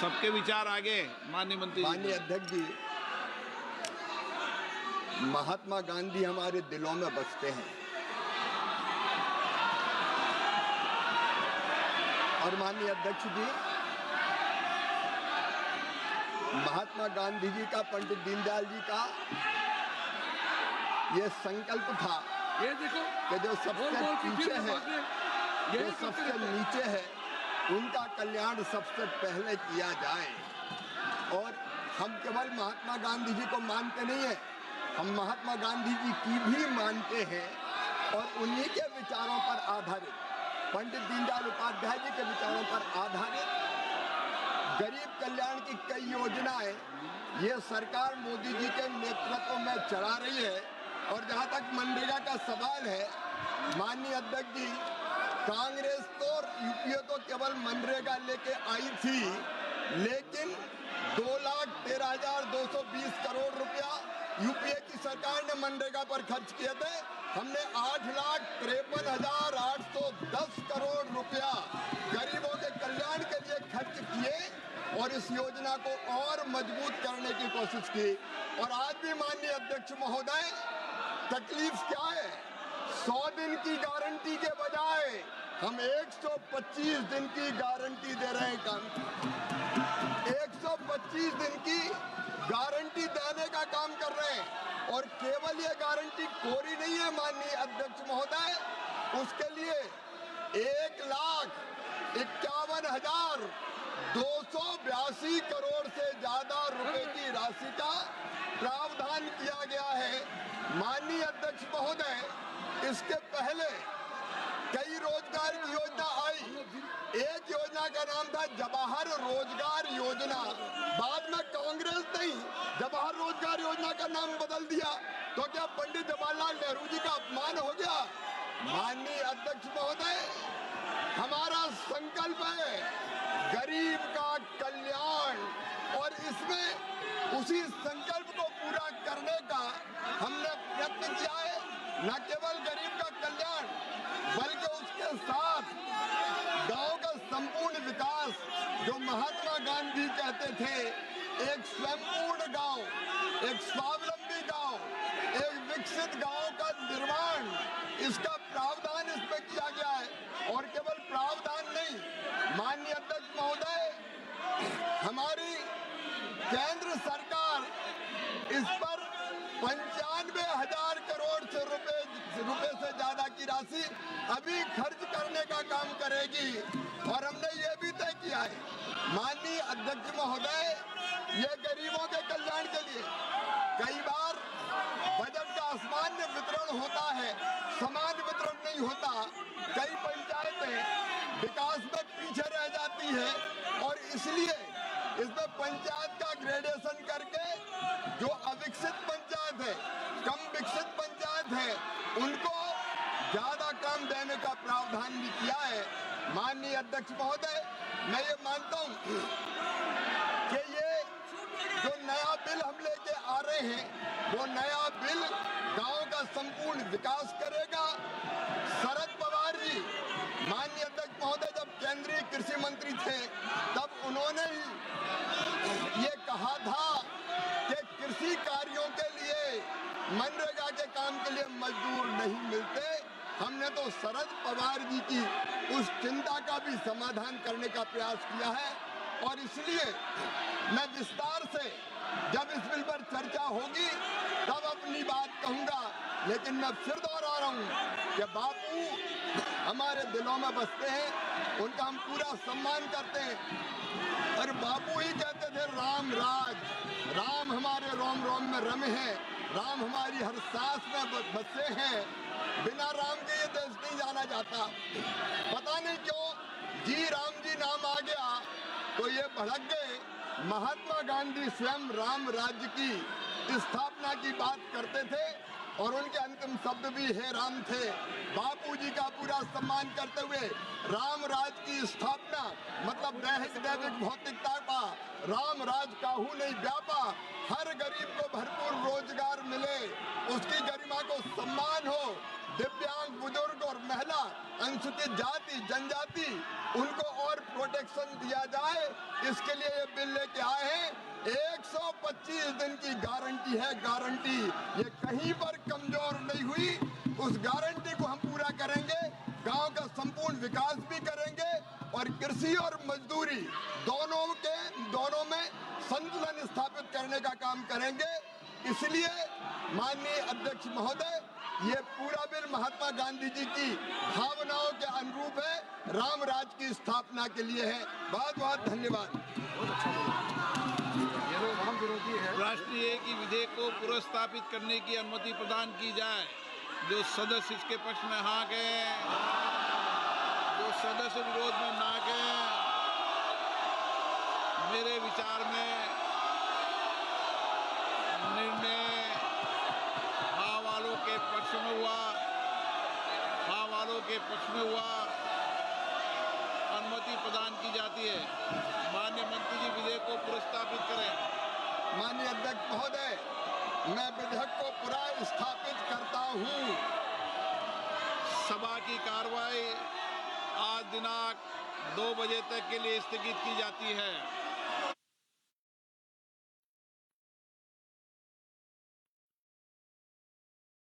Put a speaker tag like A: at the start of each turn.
A: सबके विचार आगे। माननीय मंत्री
B: माननीय अध्यक्ष जी, महात्मा गांधी हमारे दिलों में बसते हैं और माननीय अध्यक्ष जी, महात्मा गांधी जी का, पंडित दीनदयाल जी का ये संकल्प था,
C: ये देखो
B: कि जो सबसे पीछे है, जो सबसे नीचे है, उनका कल्याण सबसे पहले किया जाए। और हम केवल महात्मा गांधी जी को मानते नहीं हैं, हम महात्मा गांधी जी की भी मानते हैं और उन्हीं के विचारों पर आधारित, पंडित दीनदयाल उपाध्याय जी के विचारों पर आधारित गरीब कल्याण की कई योजनाएं ये सरकार मोदी जी के नेतृत्व में चला रही है। और जहां तक मनरेगा का सवाल है, माननीय अध्यक्ष जी, कांग्रेस तो यूपीए तो केवल मनरेगा लेके आई थी, लेकिन 2,13,220 करोड़ रुपया यूपीए की सरकार ने मनरेगा पर खर्च किए थे। हमने 8,53,810 करोड़ रुपया गरीबों के कल्याण के लिए खर्च किए और इस योजना को और मजबूत करने की कोशिश की। और आज भी माननीय अध्यक्ष महोदय, तकलीफ क्या है? 100 दिन की गारंटी के बजाय हम 125 दिन की गारंटी दे रहे हैं। काम 125 दिन की गारंटी देने का काम कर रहे हैं। और केवल ये गारंटी कोरी नहीं है माननीय अध्यक्ष महोदय, उसके लिए 1,51,282 करोड़ से ज्यादा रुपए की राशि का प्रावधान किया गया है। माननीय अध्यक्ष महोदय, इसके पहले कई रोजगार की योजना आई। एक योजना का नाम था जवाहर रोजगार योजना, बाद में कांग्रेस ने जवाहर रोजगार योजना का नाम बदल दिया। तो क्या पंडित जवाहरलाल नेहरू जी का अपमान हो गया? माननीय अध्यक्ष महोदय, हमारा संकल्प है गरीब का कल्याण और इसमें उसी संकल्प को पूरा करने का हमने प्रयत्न किया है। न केवल गरीब का कल्याण, बल्कि उसके साथ गांव का संपूर्ण विकास, जो महात्मा गांधी कहते थे, एक स्वयंपूर्ण गांव, एक स्वावलंबी गांव, एक विकसित गांव का निर्माण, इसका प्रावधान इसमें किया गया है। और केवल प्रावधान नहीं, माननीय अध्यक्ष महोदय, हमारी केंद्र सरकार इस पर 95,000 करोड़ से रुपए से ज्यादा की राशि अभी खर्च करने का काम करेगी। और हमने ये भी तय किया है माननीय अध्यक्ष महोदय, ये गरीबों के कल्याण के लिए कई बार बजट का असामान्य वितरण होता है, समान वितरण नहीं होता। कई पंचायतें विकास में पीछे रह जाती है और इसलिए इसमें पंचायत का ग्रेडेशन करके जो अविकसित पंचायत है, कम विकसित पंचायत है, उनको ज्यादा काम देने का प्रावधान भी किया है। माननीय अध्यक्ष महोदय, मैं ये मानता हूं कि ये जो नया बिल हम लेके आ रहे हैं, वो नया बिल गांव का संपूर्ण विकास करेगा। शरद पवार जी, माननीय अध्यक्ष महोदय, जब केंद्रीय कृषि मंत्री थे, तब उन्होंने ये कहा था कि कृषि कार्यों के लिए, मनरेगा के काम के लिए मजदूर नहीं मिलते। हमने तो शरद पवार जी की उस चिंता का भी समाधान करने का प्रयास किया है। और इसलिए मैं विस्तार से जब इस बिल पर चर्चा होगी तब अपनी बात कहूंगा, लेकिन मैं फिर दोहरा रहा हूं कि बापू हमारे दिलों में बसते हैं, उनका हम पूरा सम्मान करते हैं। और बापू ही कहते थे राम राज, राम हमारे रोम रोम में रमे हैं, राम हमारी हर सांस में बसे हैं, बिना राम के ये देश नहीं जाना जाता। पता नहीं क्यों जी राम जी नाम आ गया तो ये भड़क गए। महात्मा गांधी स्वयं राम राज्य की स्थापना की बात करते थे और उनके अंतिम शब्द भी हे राम थे। बापूजी का पूरा सम्मान करते हुए राम राज की स्थापना मतलब दैहिक दैविक भौतिकता का राम राज काहू नहीं व्यापा, हर गरीब को भरपूर रोजगार मिले, उसकी गरिमा को सम्मान हो, दिव्यांग बुजुर्ग और महिला, अनुसूचित जाति जनजाति, उनको और प्रोटेक्शन दिया जाए, इसके लिए ये बिल लेके आए हैं। 125 दिन की गारंटी है, गारंटी, ये कहीं पर कमजोर नहीं हुई। उस गारंटी को हम पूरा करेंगे, गांव का संपूर्ण विकास भी करेंगे और कृषि और मजदूरी दोनों में संतुलन स्थापित करने का काम करेंगे। इसलिए माननीय अध्यक्ष महोदय, ये पूरा बिल महात्मा गांधी जी की भावनाओं के अनुरूप है, राम राज की स्थापना के लिए है। बहुत बहुत धन्यवाद।
A: राष्ट्रीय एक ही विधेयक को पुनर्स्थापित करने की अनुमति प्रदान की जाए। जो सदस्य इसके पक्ष में हाँ कहें, जो सदस्य विरोध में ना कहें। मेरे विचार में निर्णय हाँ वालों के पक्ष में हुआ, हाँ वालों के पक्ष में हुआ। अनुमति प्रदान की जाती है। माननीय मंत्री जी विधेयक को पुनर्स्थापित करें।
B: माननीय अध्यक्ष महोदय, मैं विधेयक को पुनर्स्थापित करता हूँ।
A: सभा की कार्रवाई आज दिनांक 2 बजे तक के लिए स्थगित की जाती है।